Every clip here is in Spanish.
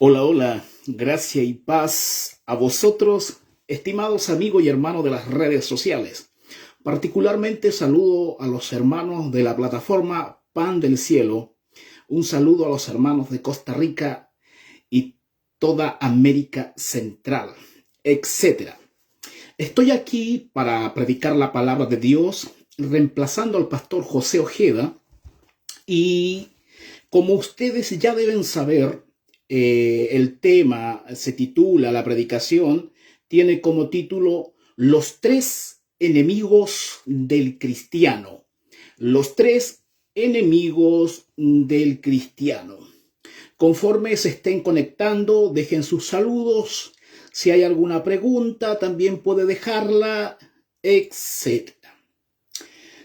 Hola, hola, gracia y paz a vosotros, estimados amigos y hermanos de las redes sociales. Particularmente saludo a los hermanos de la plataforma Pan del Cielo, un saludo a los hermanos de Costa Rica y toda América Central, etcétera. Estoy aquí para predicar la palabra de Dios, reemplazando al pastor José Ojeda, y como ustedes ya deben saber, el tema se titula, la predicación tiene como título Los tres enemigos del cristiano. Los tres enemigos del cristiano. Conforme se estén conectando, dejen sus saludos. Si hay alguna pregunta, también puede dejarla, etc.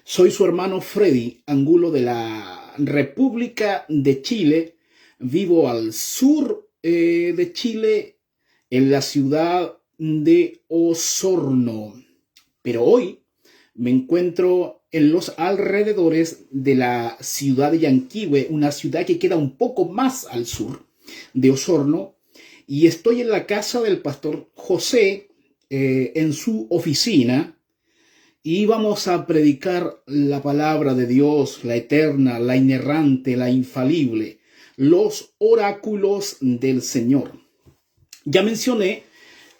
Soy su hermano Freddy Angulo de la República de Chile. Vivo al sur de Chile, en la ciudad de Osorno. Pero hoy me encuentro en los alrededores de la ciudad de Yanquihue, una ciudad que queda un poco más al sur de Osorno, y estoy en la casa del pastor José, en su oficina, y vamos a predicar la palabra de Dios, la eterna, la inerrante, la infalible, los oráculos del Señor. Ya mencioné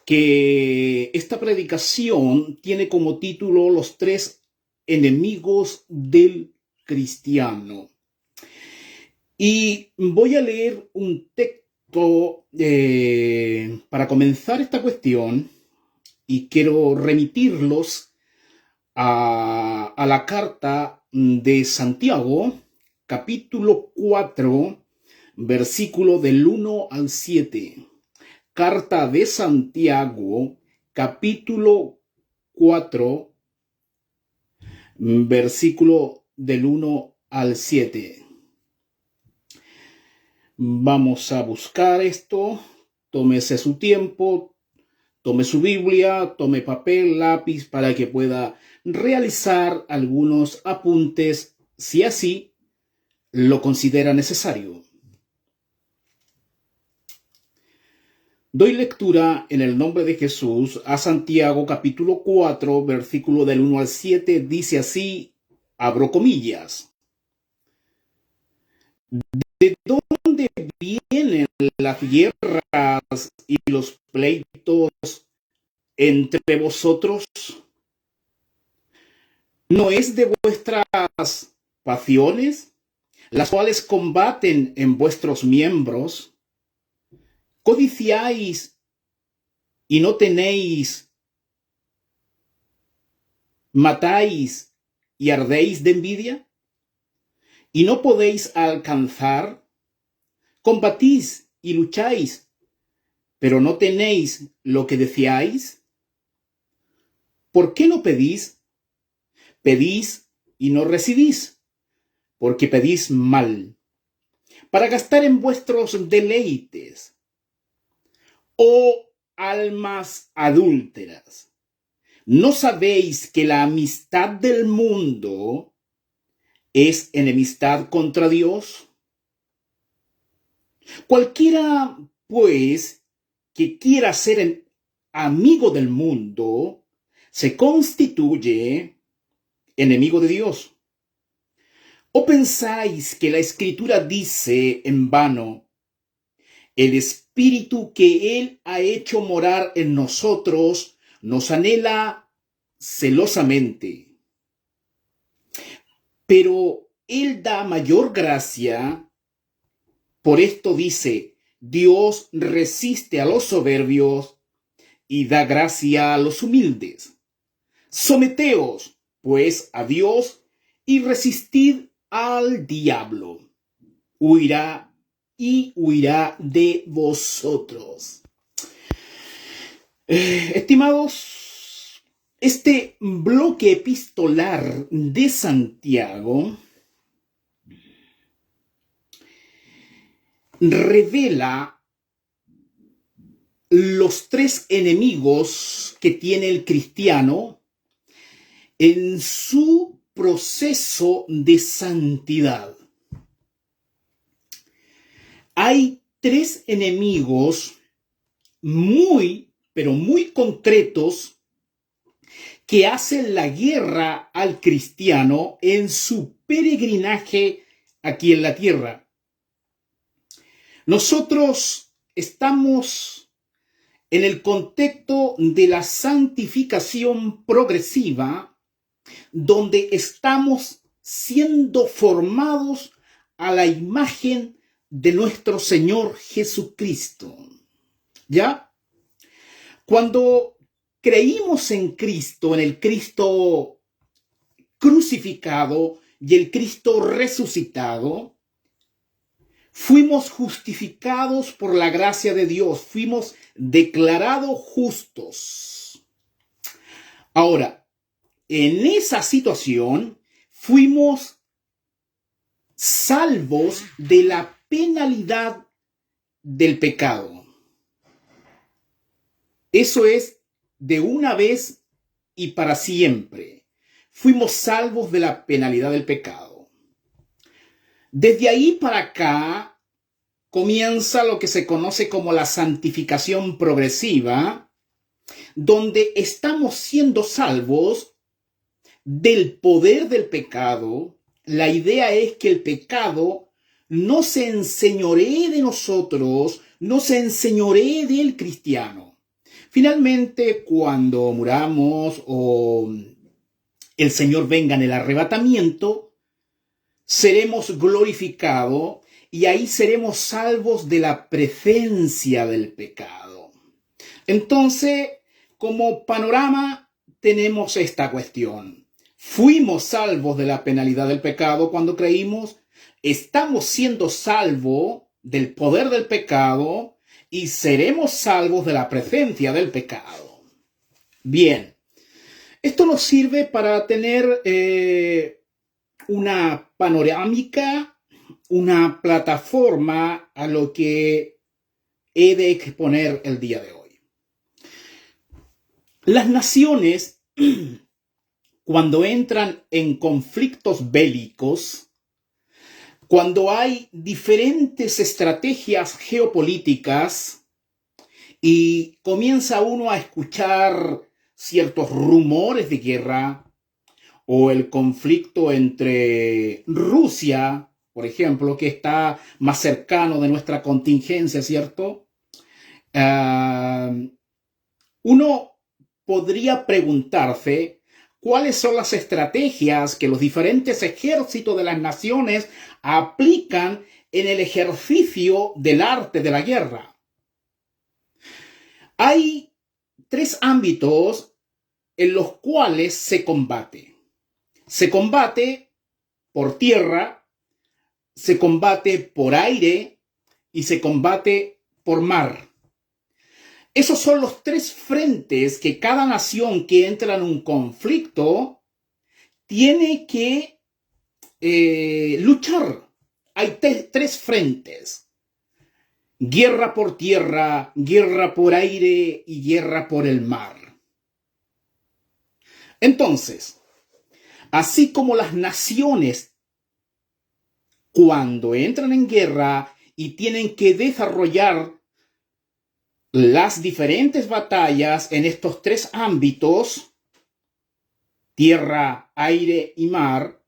que esta predicación tiene como título Los tres enemigos del cristiano. Y voy a leer un texto para comenzar esta cuestión, y quiero remitirlos a la carta de Santiago, capítulo 4, versículo del 1 al 7. Carta de Santiago, capítulo 4, versículo del 1 al 7. Vamos a buscar esto. Tómese su tiempo, tome su Biblia, tome papel, lápiz, para que pueda realizar algunos apuntes, si así lo considera necesario. Doy lectura en el nombre de Jesús a Santiago capítulo 4, versículo del 1 al 7, dice así, abro comillas. ¿De dónde vienen las guerras y los pleitos entre vosotros? ¿No es de vuestras pasiones, las cuales combaten en vuestros miembros? ¿Codiciáis y no tenéis? ¿Matáis y ardéis de envidia? ¿Y no podéis alcanzar? ¿Combatís y lucháis, pero no tenéis lo que deseáis? ¿Por qué no pedís? Pedís y no recibís, porque pedís mal, para gastar en vuestros deleites. Oh almas adúlteras, ¿no sabéis que la amistad del mundo es enemistad contra Dios? Cualquiera, pues, que quiera ser amigo del mundo, se constituye enemigo de Dios. ¿O pensáis que la Escritura dice en vano, el Espíritu que Él ha hecho morar en nosotros nos anhela celosamente? Pero Él da mayor gracia. Por esto dice, Dios resiste a los soberbios y da gracia a los humildes. Someteos, pues, a Dios y resistid al diablo. Huirá de vosotros. Estimados, este bloque epistolar de Santiago revela los tres enemigos que tiene el cristiano en su proceso de santidad. Hay tres enemigos muy, pero muy concretos que hacen la guerra al cristiano en su peregrinaje aquí en la tierra. Nosotros estamos en el contexto de la santificación progresiva, donde estamos siendo formados a la imagen de nuestro Señor Jesucristo. ¿Ya? Cuando creímos en Cristo, en el Cristo crucificado y el Cristo resucitado, fuimos justificados por la gracia de Dios, fuimos declarados justos. Ahora, en esa situación, fuimos salvos de la penalidad del pecado. Eso es de una vez y para siempre. Fuimos salvos de la penalidad del pecado. Desde ahí para acá comienza lo que se conoce como la santificación progresiva, donde estamos siendo salvos del poder del pecado. La idea es que el pecado no se enseñoree de nosotros, no se enseñoree del cristiano. Finalmente, cuando muramos o el Señor venga en el arrebatamiento, seremos glorificados y ahí seremos salvos de la presencia del pecado. Entonces, como panorama, tenemos esta cuestión. Fuimos salvos de la penalidad del pecado cuando creímos, estamos siendo salvos del poder del pecado y seremos salvos de la presencia del pecado. Bien, esto nos sirve para tener una panorámica, una plataforma a lo que he de exponer el día de hoy. Las naciones, cuando entran en conflictos bélicos, cuando hay diferentes estrategias geopolíticas y comienza uno a escuchar ciertos rumores de guerra o el conflicto entre Rusia, por ejemplo, que está más cercano de nuestra contingencia, ¿cierto? Uno podría preguntarse cuáles son las estrategias que los diferentes ejércitos de las naciones aplican en el ejercicio del arte de la guerra. Hay tres ámbitos en los cuales se combate. Se combate por tierra, se combate por aire y se combate por mar. Esos son los tres frentes que cada nación que entra en un conflicto tiene que luchar. Hay tres frentes: guerra por tierra, guerra por aire y guerra por el mar. Entonces, así como las naciones, cuando entran en guerra y tienen que desarrollar las diferentes batallas en estos tres ámbitos, tierra, aire y mar,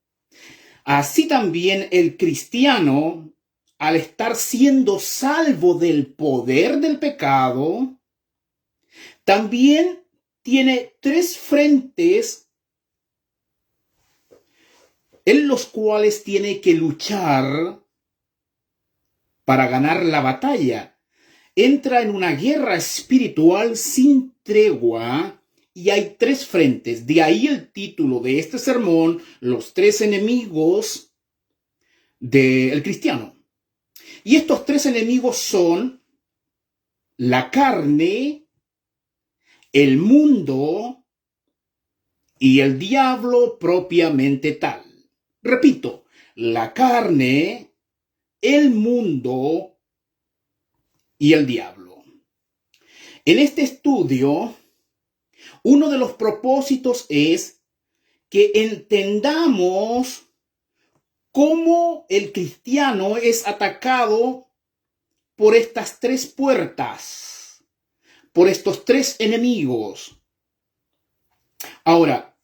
así también el cristiano, al estar siendo salvo del poder del pecado, también tiene tres frentes en los cuales tiene que luchar para ganar la batalla. Entra en una guerra espiritual sin tregua y hay tres frentes. De ahí el título de este sermón: los tres enemigos del cristiano. Y estos tres enemigos son la carne, el mundo y el diablo propiamente tal. Repito, la carne, el mundo y el diablo. En este estudio, uno de los propósitos es que entendamos cómo el cristiano es atacado por estas tres puertas, por estos tres enemigos. Ahora,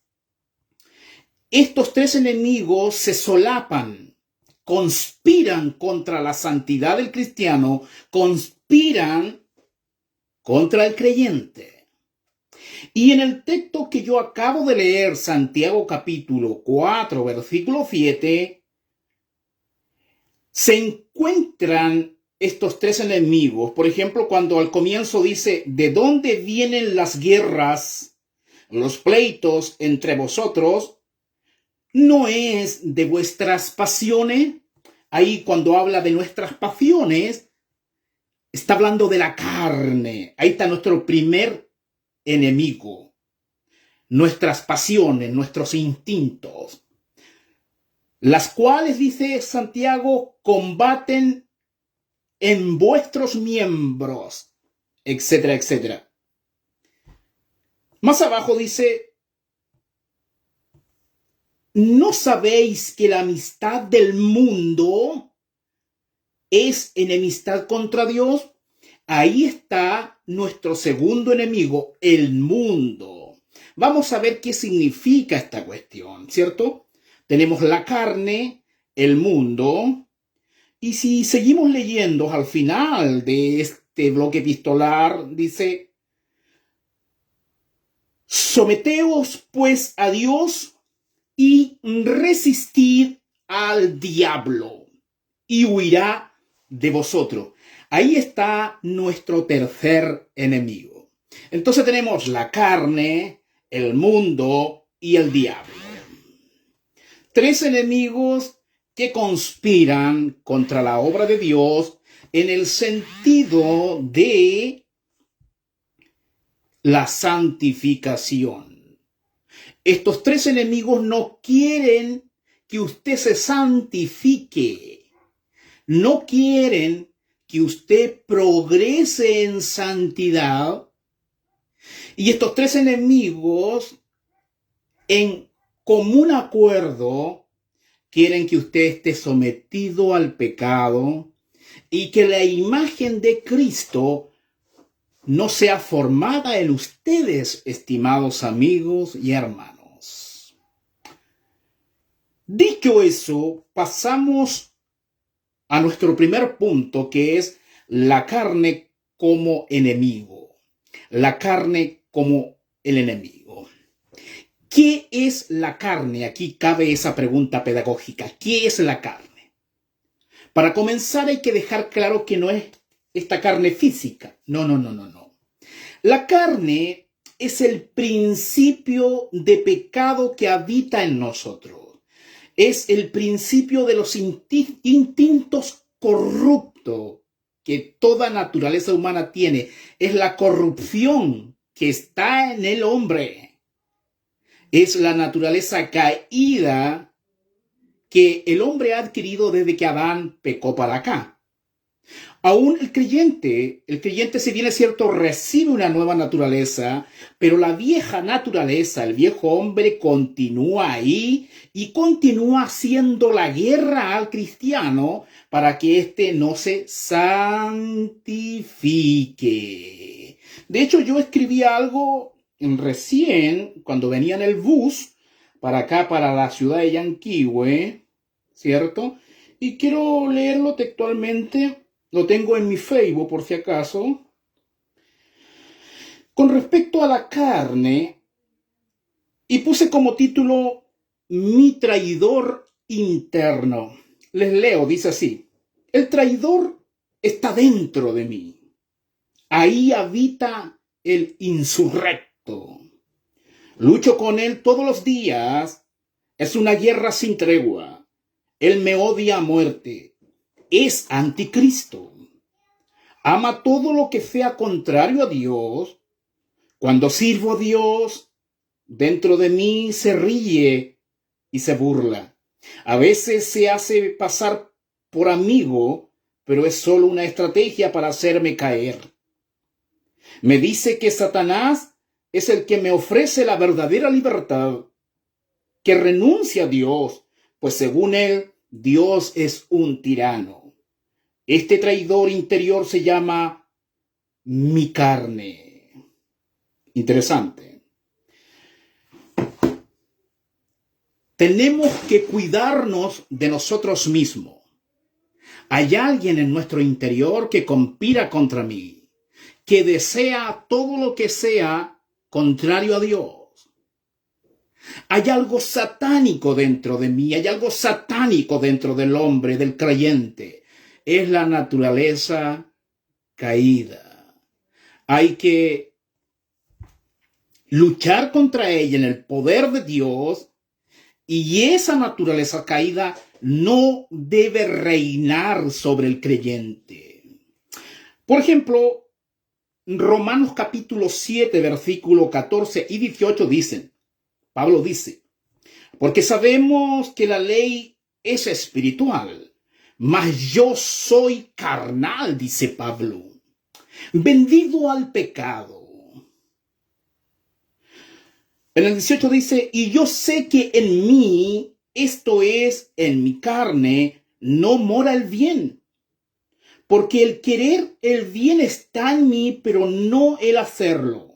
estos tres enemigos se solapan, conspiran contra la santidad del cristiano, conspiran contra el creyente. Y en el texto que yo acabo de leer, Santiago capítulo 4, versículo 7, se encuentran estos tres enemigos. Por ejemplo, cuando al comienzo dice, ¿de dónde vienen las guerras, los pleitos entre vosotros? ¿No es de vuestras pasiones? Ahí cuando habla de nuestras pasiones, está hablando de la carne. Ahí está nuestro primer enemigo. Nuestras pasiones, nuestros instintos. Las cuales, dice Santiago, combaten en vuestros miembros, etcétera, etcétera. Más abajo dice, ¿no sabéis que la amistad del mundo es enemistad contra Dios? Ahí está nuestro segundo enemigo, el mundo. Vamos a ver qué significa esta cuestión, ¿cierto? Tenemos la carne, el mundo, y si seguimos leyendo al final de este bloque epistolar, dice, someteos pues a Dios y resistid al diablo y huirá de vosotros. Ahí está nuestro tercer enemigo. Entonces tenemos la carne, el mundo y el diablo. Tres enemigos que conspiran contra la obra de Dios en el sentido de la santificación. Estos tres enemigos no quieren que usted se santifique. No quieren que usted progrese en santidad. Y estos tres enemigos, en común acuerdo, quieren que usted esté sometido al pecado y que la imagen de Cristo no sea formada en ustedes, estimados amigos y hermanos. Dicho eso, pasamos a nuestro primer punto, que es la carne como enemigo. La carne como el enemigo. ¿Qué es la carne? Aquí cabe esa pregunta pedagógica. ¿Qué es la carne? Para comenzar hay que dejar claro que no es esta carne física. No. La carne es el principio de pecado que habita en nosotros. Es el principio de los instintos corruptos que toda naturaleza humana tiene. Es la corrupción que está en el hombre. Es la naturaleza caída que el hombre ha adquirido desde que Adán pecó para acá. Aún el creyente, si bien es cierto, recibe una nueva naturaleza, pero la vieja naturaleza, el viejo hombre, continúa ahí y continúa haciendo la guerra al cristiano para que éste no se santifique. De hecho, yo escribí algo recién, cuando venía en el bus, para acá, para la ciudad de Yanquihue, ¿cierto? Y quiero leerlo textualmente. Lo tengo en mi Facebook, por si acaso. Con respecto a la carne, y puse como título, mi traidor interno. Les leo, dice así. El traidor está dentro de mí. Ahí habita el insurrecto. Lucho con él todos los días. Es una guerra sin tregua. Él me odia a muerte. Es anticristo. Ama todo lo que sea contrario a Dios. Cuando sirvo a Dios, dentro de mí se ríe y se burla. A veces se hace pasar por amigo, pero es solo una estrategia para hacerme caer. Me dice que Satanás es el que me ofrece la verdadera libertad, que renuncia a Dios, pues según él, Dios es un tirano. Este traidor interior se llama mi carne. Interesante. Tenemos que cuidarnos de nosotros mismos. Hay alguien en nuestro interior que conspira contra mí, que desea todo lo que sea contrario a Dios. Hay algo satánico dentro de mí, hay algo satánico dentro del hombre, del creyente. Es la naturaleza caída. Hay que luchar contra ella en el poder de Dios, y esa naturaleza caída no debe reinar sobre el creyente. Por ejemplo, Romanos capítulo 7, versículo 14 y 18 dicen, Pablo dice, porque sabemos que la ley es espiritual, mas yo soy carnal, dice Pablo, vendido al pecado. En el 18 dice, y yo sé que en mí, esto es, en mi carne, no mora el bien. Porque el querer el bien está en mí, pero no el hacerlo.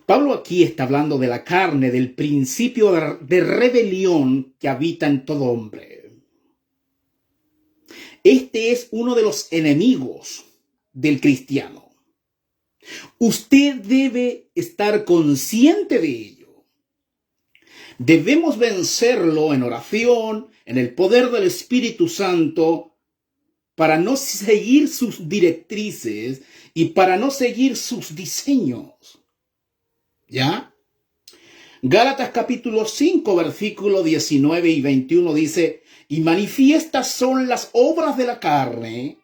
Pablo aquí está hablando de la carne, del principio de rebelión que habita en todo hombre. Este es uno de los enemigos del cristiano. Usted debe estar consciente de ello. Debemos vencerlo en oración, en el poder del Espíritu Santo, para no seguir sus directrices y para no seguir sus diseños. ¿Ya? Gálatas capítulo 5, versículo 19 y 21 dice, y manifiestas son las obras de la carne,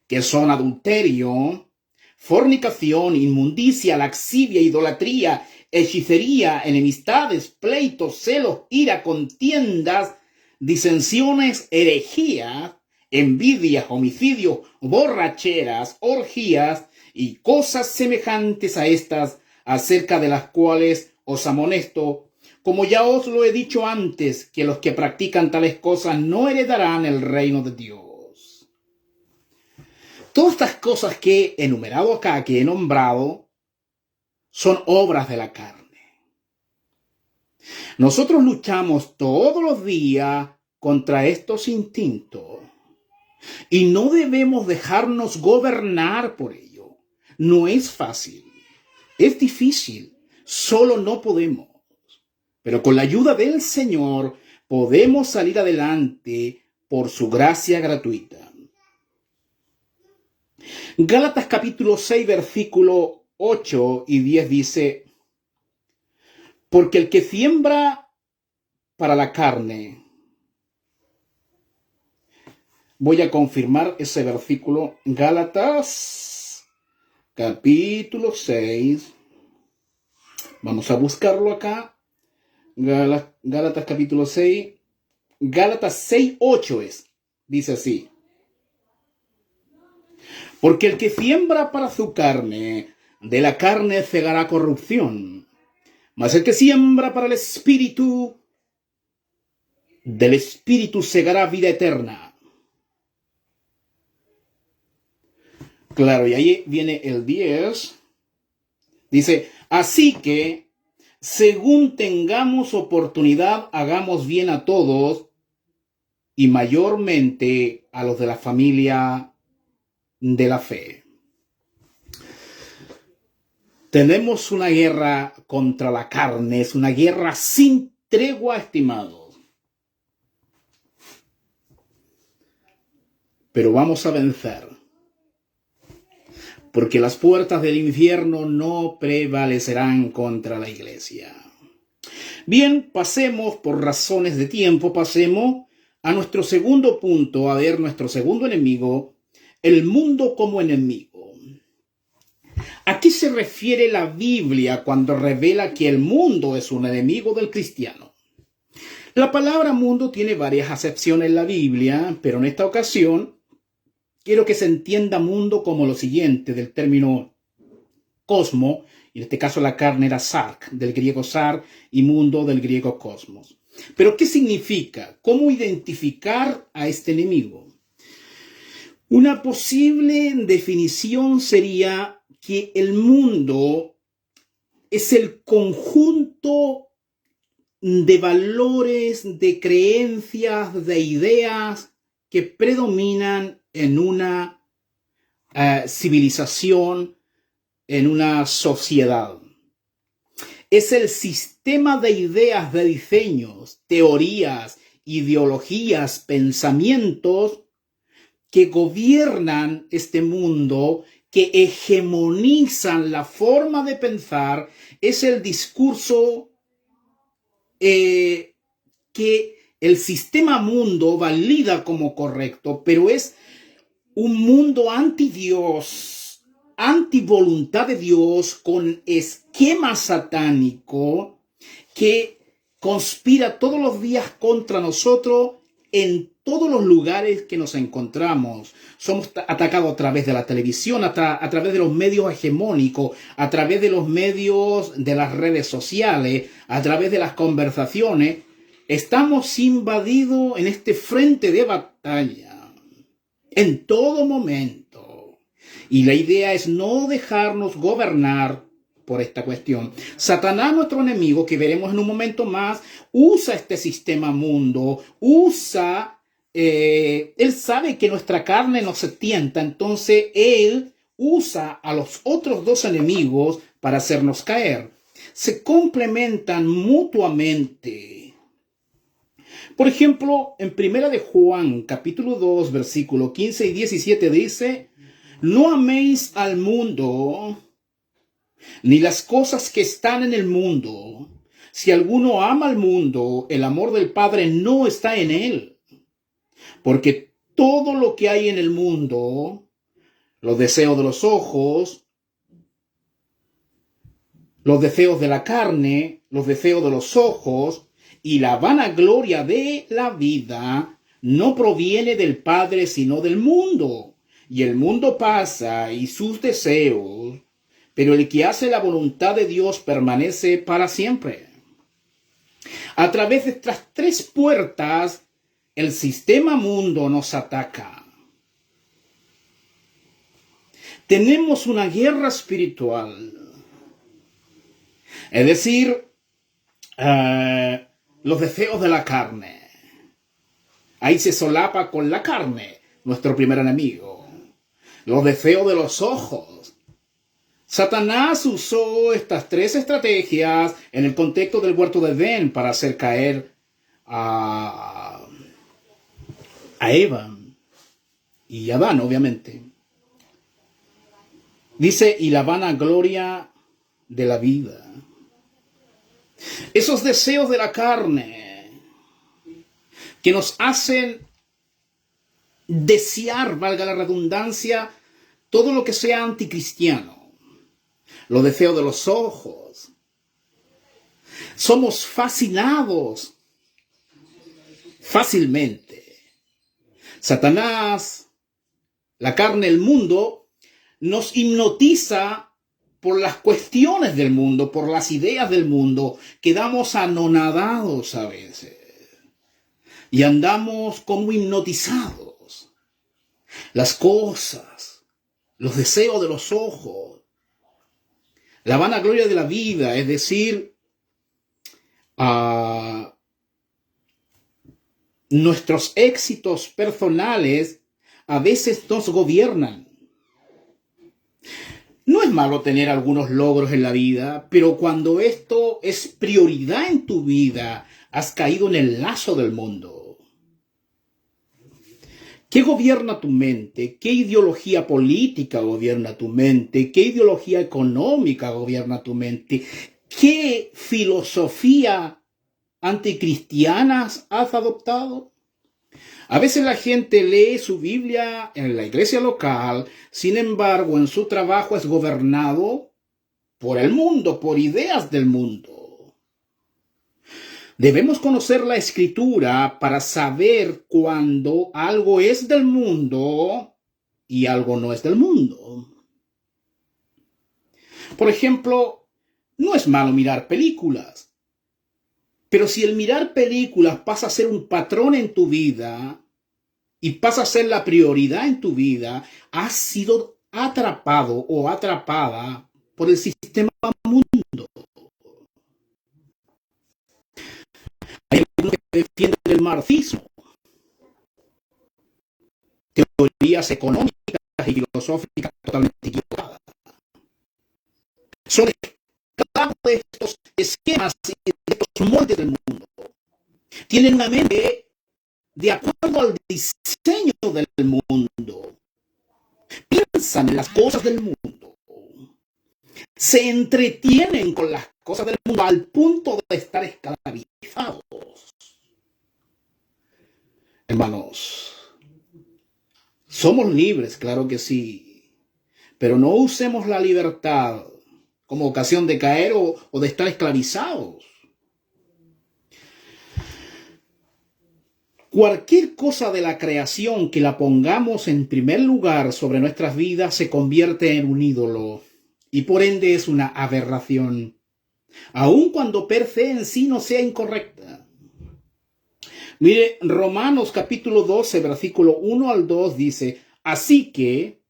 que son adulterio, fornicación, inmundicia, laxivia, idolatría, hechicería, enemistades, pleitos, celos, ira, contiendas, disensiones, herejías, envidias, homicidios, borracheras, orgías y cosas semejantes a estas, acerca de las cuales os amonesto, como ya os lo he dicho antes, que los que practican tales cosas no heredarán el reino de Dios. Todas estas cosas que he enumerado acá, que he nombrado, son obras de la carne. Nosotros luchamos todos los días contra estos instintos y no debemos dejarnos gobernar por ello. No es fácil, es difícil, solo no podemos. Pero con la ayuda del Señor podemos salir adelante por su gracia gratuita. Gálatas capítulo 6, versículo 8 y 10 dice, porque el que siembra para la carne, voy a confirmar ese versículo, Gálatas capítulo 6, vamos a buscarlo acá, Gálatas capítulo 6, Gálatas 6, 8 es, dice así. Porque el que siembra para su carne, de la carne segará corrupción. Mas el que siembra para el Espíritu, del Espíritu segará vida eterna. Claro, y ahí viene el 10. Dice, así que, según tengamos oportunidad, hagamos bien a todos, y mayormente a los de la familia de la fe. Tenemos una guerra contra la carne, es una guerra sin tregua, estimados. Pero vamos a vencer, porque las puertas del infierno no prevalecerán contra la iglesia. Bien, pasemos, por razones de tiempo, pasemos a nuestro segundo punto, a ver nuestro segundo enemigo, el mundo como enemigo. ¿A qué se refiere la Biblia cuando revela que el mundo es un enemigo del cristiano? La palabra mundo tiene varias acepciones en la Biblia, pero en esta ocasión quiero que se entienda mundo como lo siguiente, del término cosmo, y en este caso la carne era sark, del griego sar, y mundo del griego cosmos. Pero ¿qué significa? ¿Cómo identificar a este enemigo? Una posible definición sería que el mundo es el conjunto de valores, de creencias, de ideas que predominan en una civilización, en una sociedad. Es el sistema de ideas, de diseños, teorías, ideologías, pensamientos que gobiernan este mundo, que hegemonizan la forma de pensar. Es el discurso que el sistema mundo valida como correcto, pero es un mundo anti-Dios, anti-voluntad de Dios, con esquema satánico que conspira todos los días contra nosotros en todos los lugares que nos encontramos. Somos atacados a través de la televisión, a través de los medios hegemónicos, a través de los medios de las redes sociales, a través de las conversaciones. Estamos invadidos en este frente de batalla en todo momento. Y la idea es no dejarnos gobernar por esta cuestión. Satanás, nuestro enemigo, que veremos en un momento más, usa este sistema mundo, él sabe que nuestra carne no se tienta, entonces él usa a los otros dos enemigos para hacernos caer. Se complementan mutuamente. Por ejemplo, en 1 de Juan, capítulo 2, versículo 15 y 17 dice: no améis al mundo, ni las cosas que están en el mundo. Si alguno ama al mundo, el amor del Padre no está en él. Porque todo lo que hay en el mundo, los deseos de los ojos, los deseos de la carne, los deseos de los ojos y la vanagloria de la vida, no proviene del Padre, sino del mundo. Y el mundo pasa y sus deseos, pero el que hace la voluntad de Dios permanece para siempre. A través de estas tres puertas, el sistema mundo nos ataca. Tenemos una guerra espiritual. Es decir, los deseos de la carne. Ahí se solapa con la carne, nuestro primer enemigo. Los deseos de los ojos. Satanás usó estas tres estrategias en el contexto del huerto de Edén para hacer caer a Eva y a Adán, obviamente. Dice, y la vanagloria de la vida. Esos deseos de la carne que nos hacen desear, valga la redundancia, todo lo que sea anticristiano. Los deseos de los ojos. Somos fascinados fácilmente. Satanás, la carne, el mundo, nos hipnotiza por las cuestiones del mundo, por las ideas del mundo. Quedamos anonadados a veces y andamos como hipnotizados. Las cosas, los deseos de los ojos, la vanagloria de la vida, es decir, nuestros éxitos personales a veces nos gobiernan. No es malo tener algunos logros en la vida, pero cuando esto es prioridad en tu vida, has caído en el lazo del mundo. ¿Qué gobierna tu mente? ¿Qué ideología política gobierna tu mente? ¿Qué ideología económica gobierna tu mente? ¿Qué filosofía anticristianas has adoptado? A veces la gente lee su Biblia en la iglesia local, sin embargo, en su trabajo es gobernado por el mundo, por ideas del mundo. Debemos conocer la Escritura para saber cuándo algo es del mundo y algo no es del mundo. Por ejemplo, no es malo mirar películas. Pero si el mirar películas pasa a ser un patrón en tu vida y pasa a ser la prioridad en tu vida, has sido atrapado o atrapada por el sistema mundo. Hay algunos que defienden el marxismo, teorías económicas y filosóficas totalmente equivocadas. Son esclavos de estos esquemas y de estos moldes del mundo. Tienen una mente de acuerdo al diseño del mundo. Piensan en las cosas del mundo. Se entretienen con las cosas del mundo al punto de estar esclavizados. Hermanos, somos libres, claro que sí, pero no usemos la libertad como ocasión de caer o de estar esclavizados. Cualquier cosa de la creación que la pongamos en primer lugar sobre nuestras vidas se convierte en un ídolo y por ende es una aberración, aun cuando per se en sí no sea incorrecta. Mire, Romanos capítulo 12, versículo 1 al 2 dice, así que,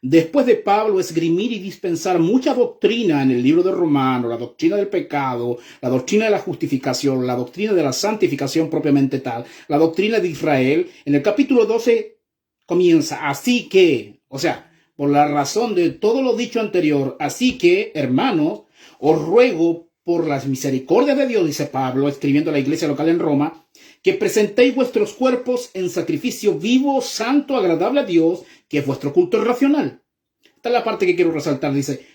después de Pablo esgrimir y dispensar mucha doctrina en el libro de Romanos, la doctrina del pecado, la doctrina de la justificación, la doctrina de la santificación propiamente tal, la doctrina de Israel, en el capítulo 12 comienza, así que, o sea, por la razón de todo lo dicho anterior, así que, hermanos, os ruego por las misericordias de Dios, dice Pablo, escribiendo a la iglesia local en Roma, que presentéis vuestros cuerpos en sacrificio vivo, santo, agradable a Dios, que es vuestro culto racional. Esta es la parte que quiero resaltar. Dice,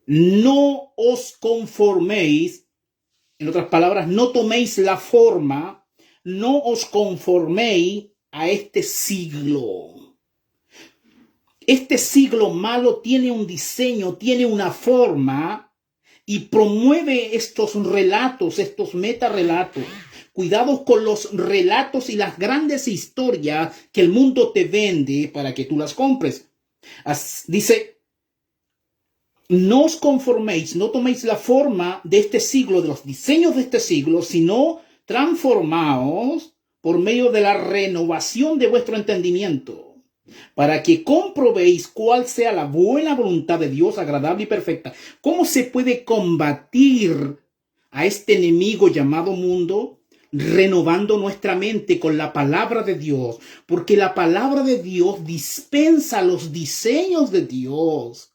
no os conforméis, en otras palabras, no toméis la forma, no os conforméis a este siglo. Este siglo malo tiene un diseño, tiene una forma y promueve estos relatos, estos metarrelatos. Cuidados con los relatos y las grandes historias que el mundo te vende para que tú las compres. Dice, no os conforméis, no toméis la forma de este siglo, de los diseños de este siglo, sino transformaos por medio de la renovación de vuestro entendimiento, para que comprobéis cuál sea la buena voluntad de Dios, agradable y perfecta. ¿Cómo se puede combatir a este enemigo llamado mundo? Renovando nuestra mente con la palabra de Dios, porque la palabra de Dios dispensa los diseños de Dios.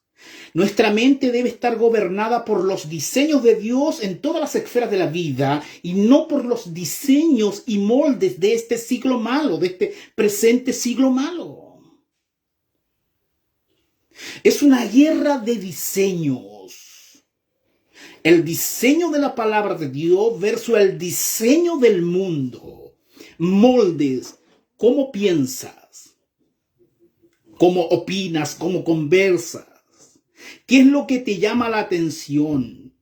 Nuestra mente debe estar gobernada por los diseños de Dios en todas las esferas de la vida y no por los diseños y moldes de este siglo malo, de este presente siglo malo. Es una guerra de diseños. El diseño de la palabra de Dios versus el diseño del mundo. Moldes, cómo piensas, cómo opinas, cómo conversas. ¿Qué es lo que te llama la atención?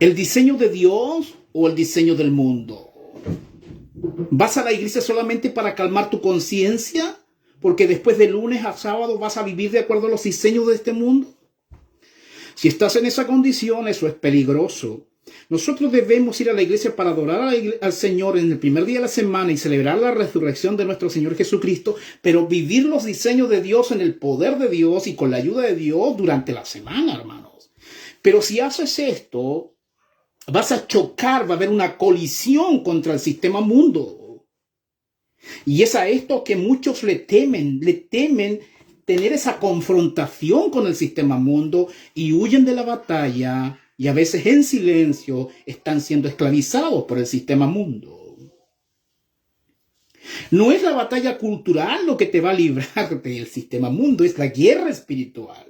¿El diseño de Dios o el diseño del mundo? ¿Vas a la iglesia solamente para calmar tu conciencia? Porque después de lunes a sábado vas a vivir de acuerdo a los diseños de este mundo. Si estás en esa condición, eso es peligroso. Nosotros debemos ir a la iglesia para adorar al Señor en el primer día de la semana y celebrar la resurrección de nuestro Señor Jesucristo, pero vivir los diseños de Dios en el poder de Dios y con la ayuda de Dios durante la semana, hermanos. Pero si haces esto, vas a chocar, va a haber una colisión contra el sistema mundo. Y es a esto que muchos le temen tener esa confrontación con el sistema mundo y huyen de la batalla y a veces en silencio están siendo esclavizados por el sistema mundo. No es la batalla cultural lo que te va a librar del sistema mundo, es la guerra espiritual.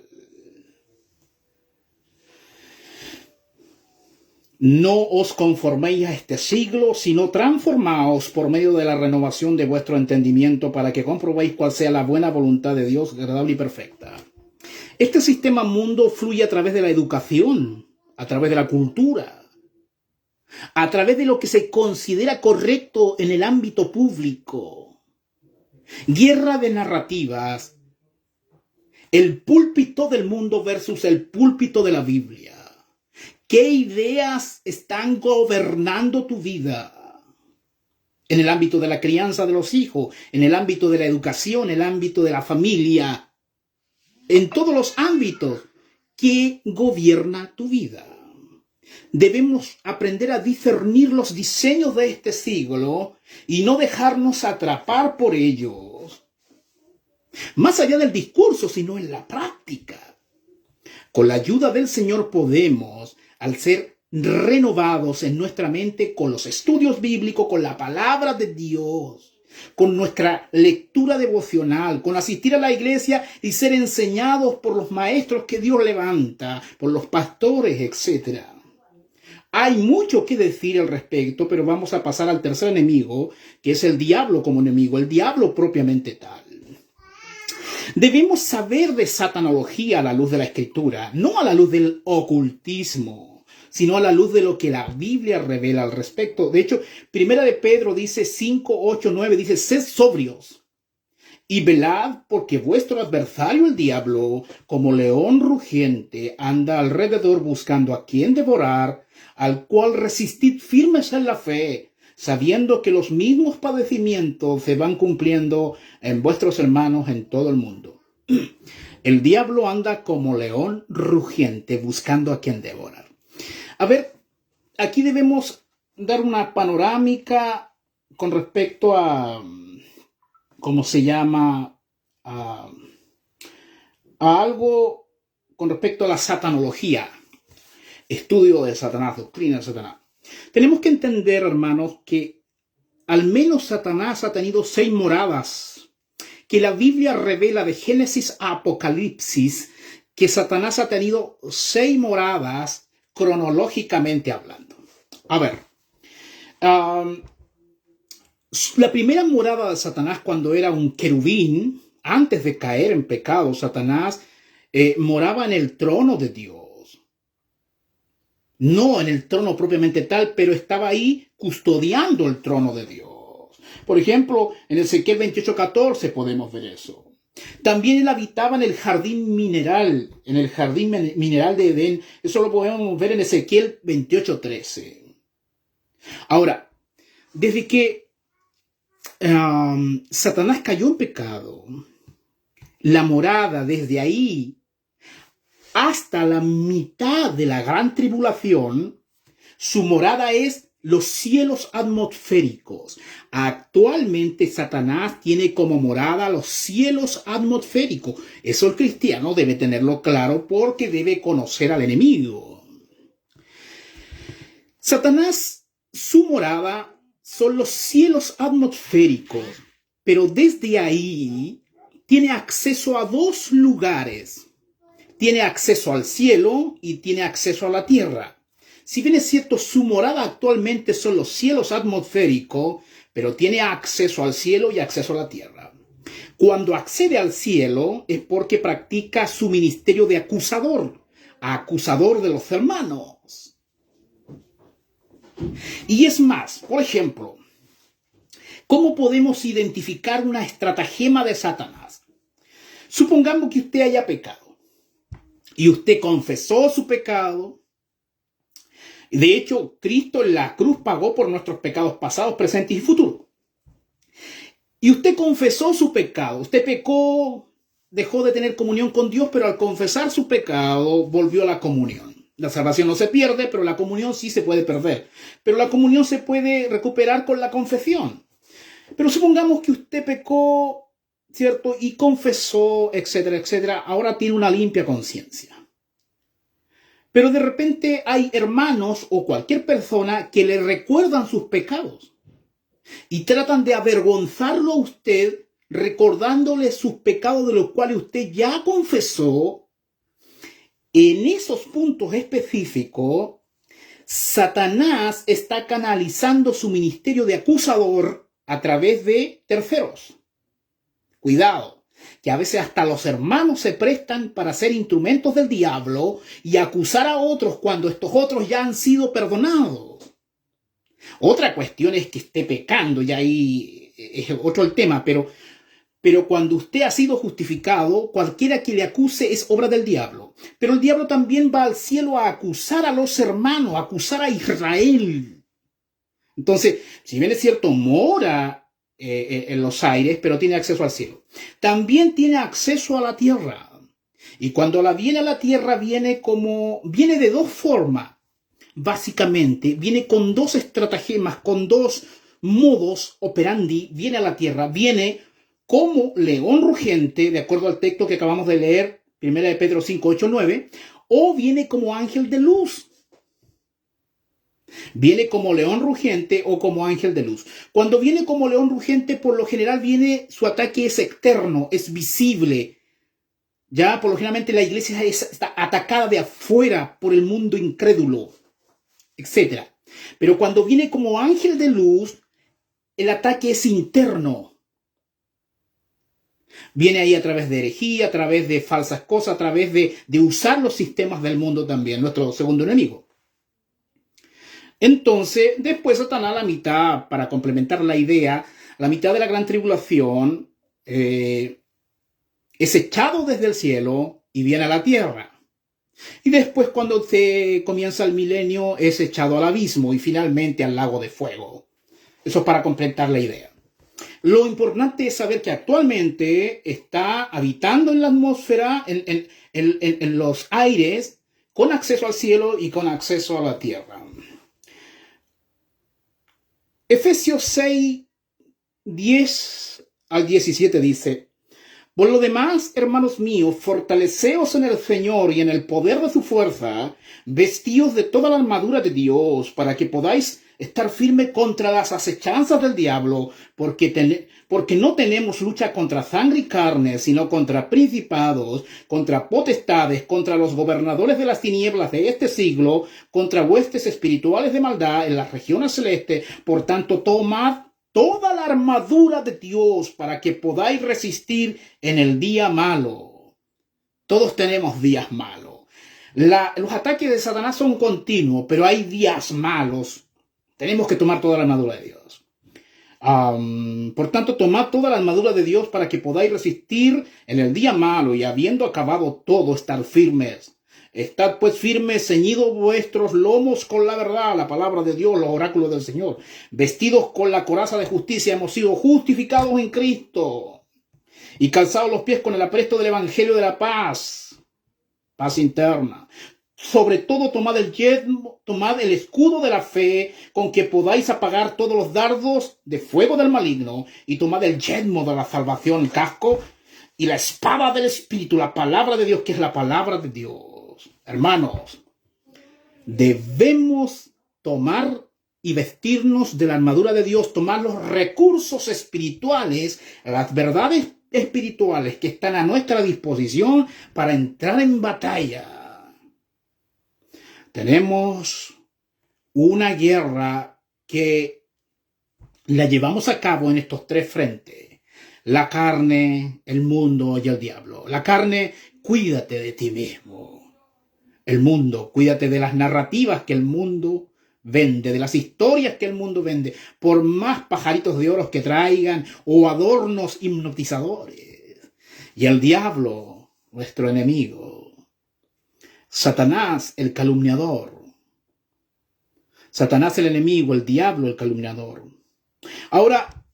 No os conforméis a este siglo, sino transformaos por medio de la renovación de vuestro entendimiento para que comprobéis cuál sea la buena voluntad de Dios, agradable y perfecta. Este sistema mundo fluye a través de la educación, a través de la cultura, a través de lo que se considera correcto en el ámbito público. Guerra de narrativas. El púlpito del mundo versus el púlpito de la Biblia. ¿Qué ideas están gobernando tu vida? En el ámbito de la crianza de los hijos, en el ámbito de la educación, en el ámbito de la familia, en todos los ámbitos. ¿Qué gobierna tu vida? Debemos aprender a discernir los diseños de este siglo y no dejarnos atrapar por ellos. Más allá del discurso, sino en la práctica. Con la ayuda del Señor podemos, al ser renovados en nuestra mente con los estudios bíblicos, con la palabra de Dios, con nuestra lectura devocional, con asistir a la iglesia y ser enseñados por los maestros que Dios levanta, por los pastores, etc. Hay mucho que decir al respecto, pero vamos a pasar al tercer enemigo, que es el diablo como enemigo, el diablo propiamente tal. Debemos saber de satanología a la luz de la Escritura, no a la luz del ocultismo, sino a la luz de lo que la Biblia revela al respecto. De hecho, Primera de Pedro dice 5, 8, 9, dice, sed sobrios y velad, porque vuestro adversario el diablo, como león rugiente, anda alrededor buscando a quien devorar, al cual resistid firmes en la fe, sabiendo que los mismos padecimientos se van cumpliendo en vuestros hermanos en todo el mundo. El diablo anda como león rugiente buscando a quien devorar. A ver, aquí debemos dar una panorámica con respecto a, ¿cómo se llama? A algo con respecto a la satanología, estudio de Satanás, doctrina de Satanás. Tenemos que entender, hermanos, que al menos Satanás ha tenido 6 moradas, que la Biblia revela de Génesis a Apocalipsis, que Satanás ha tenido 6 moradas cronológicamente hablando. A ver, la primera morada de Satanás cuando era un querubín, antes de caer en pecado, Satanás moraba en el trono de Dios. No en el trono propiamente tal, pero estaba ahí custodiando el trono de Dios. Por ejemplo, en Ezequiel 28:14 podemos ver eso. También él habitaba en el jardín mineral, de Edén. Eso lo podemos ver en Ezequiel 28:13. Ahora, desde que Satanás cayó en pecado, la morada desde ahí hasta la mitad de la gran tribulación, su morada es los cielos atmosféricos. Actualmente Satanás tiene como morada los cielos atmosféricos. Eso el cristiano debe tenerlo claro porque debe conocer al enemigo. Satanás, su morada son los cielos atmosféricos, pero desde ahí tiene acceso a 2 lugares. Tiene acceso al cielo y tiene acceso a la tierra. Si bien es cierto, su morada actualmente son los cielos atmosféricos, pero tiene acceso al cielo y acceso a la tierra. Cuando accede al cielo es porque practica su ministerio de acusador de los hermanos. Y es más, por ejemplo, ¿cómo podemos identificar una estratagema de Satanás? Supongamos que usted haya pecado y usted confesó su pecado. De hecho, Cristo en la cruz pagó por nuestros pecados pasados, presentes y futuros. Y usted confesó su pecado. Usted pecó, dejó de tener comunión con Dios, pero al confesar su pecado, volvió a la comunión. La salvación no se pierde, pero la comunión sí se puede perder. Pero la comunión se puede recuperar con la confesión. Pero supongamos que usted pecó, ¿cierto? Y confesó, etcétera, etcétera. Ahora tiene una limpia conciencia. Pero de repente hay hermanos o cualquier persona que le recuerdan sus pecados y tratan de avergonzarlo a usted recordándole sus pecados de los cuales usted ya confesó. En esos puntos específicos, Satanás está canalizando su ministerio de acusador a través de terceros. Cuidado, que a veces hasta los hermanos se prestan para ser instrumentos del diablo y acusar a otros cuando estos otros ya han sido perdonados. Otra cuestión es que esté pecando, y ahí es otro el tema, pero Pero cuando usted ha sido justificado, cualquiera que le acuse es obra del diablo. Pero el diablo también va al cielo a acusar a los hermanos, a acusar a Israel. Entonces, si bien es cierto, mora en los aires, pero tiene acceso al cielo. También tiene acceso a la tierra. Y cuando viene a la tierra, viene de dos formas. Básicamente, viene con dos estratagemas, con dos modos operandi. Viene a la tierra, viene como león rugiente, de acuerdo al texto que acabamos de leer, 1 de Pedro 5, 8, 9, o viene como ángel de luz. Viene como león rugiente o como ángel de luz. Cuando viene como león rugiente, por lo general su ataque es externo, es visible. Ya, por lo generalmente la iglesia está atacada de afuera por el mundo incrédulo, etc. Pero cuando viene como ángel de luz, el ataque es interno. Viene ahí a través de herejía, a través de falsas cosas, a través de usar los sistemas del mundo también, nuestro segundo enemigo. Entonces, después Satanás, la mitad, para complementar la idea, la mitad de la gran tribulación es echado desde el cielo y viene a la tierra. Y después, cuando se comienza el milenio, es echado al abismo y finalmente al lago de fuego. Eso es para completar la idea. Lo importante es saber que actualmente está habitando en la atmósfera, en los aires, con acceso al cielo y con acceso a la tierra. Efesios 6, 10 al 17 dice: por lo demás, hermanos míos, fortaleceos en el Señor y en el poder de su fuerza, vestíos de toda la armadura de Dios, para que podáis estar firme contra las acechanzas del diablo, porque no tenemos lucha contra sangre y carne, sino contra principados, contra potestades, contra los gobernadores de las tinieblas de este siglo, contra huestes espirituales de maldad en las regiones celestes. Por tanto, tomad toda la armadura de Dios para que podáis resistir en el día malo. Todos tenemos días malos. Los ataques de Satanás son continuos, pero hay días malos. Tenemos que tomar toda la armadura de Dios. Por tanto, tomad toda la armadura de Dios para que podáis resistir en el día malo y habiendo acabado todo, estar firmes. Estad pues firmes, ceñidos vuestros lomos con la verdad, la palabra de Dios, los oráculos del Señor. Vestidos con la coraza de justicia, hemos sido justificados en Cristo. Y calzados los pies con el apresto del evangelio de la paz. Paz interna. Sobre todo tomad el escudo de la fe, con que podáis apagar todos los dardos de fuego del maligno, y tomad el yelmo de la salvación, el casco, y la espada del Espíritu, la palabra de Dios, que es la palabra de Dios. Hermanos, debemos tomar y vestirnos de la armadura de Dios, tomar los recursos espirituales, las verdades espirituales que están a nuestra disposición para entrar en batalla. Tenemos una guerra que la llevamos a cabo en estos tres frentes: la carne, el mundo y el diablo. La carne, cuídate de ti mismo. El mundo, cuídate de las narrativas que el mundo vende, de las historias que el mundo vende, por más pajaritos de oro que traigan o adornos hipnotizadores. Y el diablo, nuestro enemigo. Satanás, el calumniador. Satanás, el enemigo, el diablo, el calumniador. Ahora,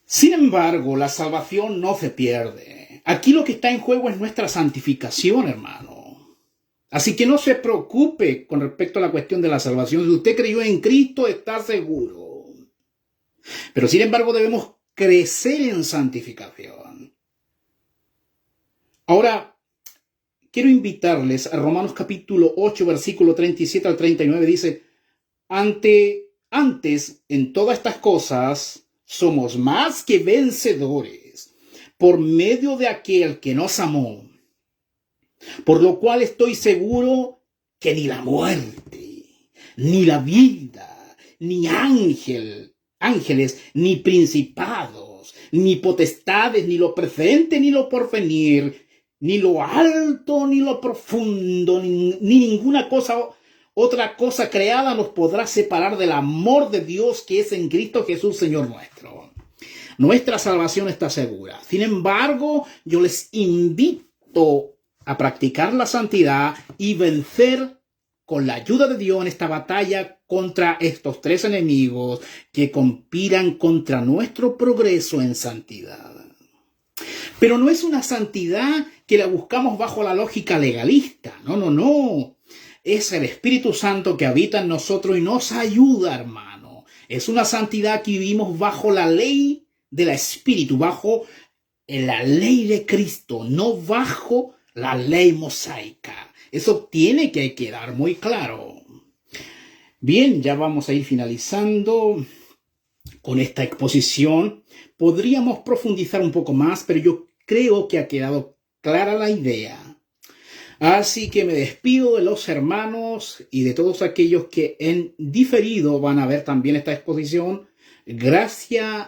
sin embargo, la salvación no se pierde. Aquí lo que está en juego es nuestra santificación, hermano. Así que no se preocupe con respecto a la cuestión de la salvación. Si usted creyó en Cristo, está seguro. Pero sin embargo, debemos crecer en santificación. Ahora, quiero invitarles a Romanos capítulo 8, versículo 37 al 39. Dice: antes, en todas estas cosas, somos más que vencedores por medio de aquel que nos amó. Por lo cual estoy seguro que ni la muerte, ni la vida, ni ángeles, ni principados, ni potestades, ni lo presente, ni lo porvenir, ni lo alto, ni lo profundo, ni ninguna otra cosa creada nos podrá separar del amor de Dios que es en Cristo Jesús, Señor nuestro. Nuestra salvación está segura. Sin embargo, yo les invito a practicar la santidad y vencer con la ayuda de Dios en esta batalla contra estos tres enemigos que conspiran contra nuestro progreso en santidad. Pero no es una santidad que la buscamos bajo la lógica legalista. No. Es el Espíritu Santo que habita en nosotros y nos ayuda, hermano. Es una santidad que vivimos bajo la ley del Espíritu, bajo la ley de Cristo, no bajo la ley mosaica. Eso tiene que quedar muy claro. Bien, ya vamos a ir finalizando con esta exposición. Podríamos profundizar un poco más, pero yo creo que ha quedado clara la idea. Así que me despido de los hermanos y de todos aquellos que en diferido van a ver también esta exposición. Gracia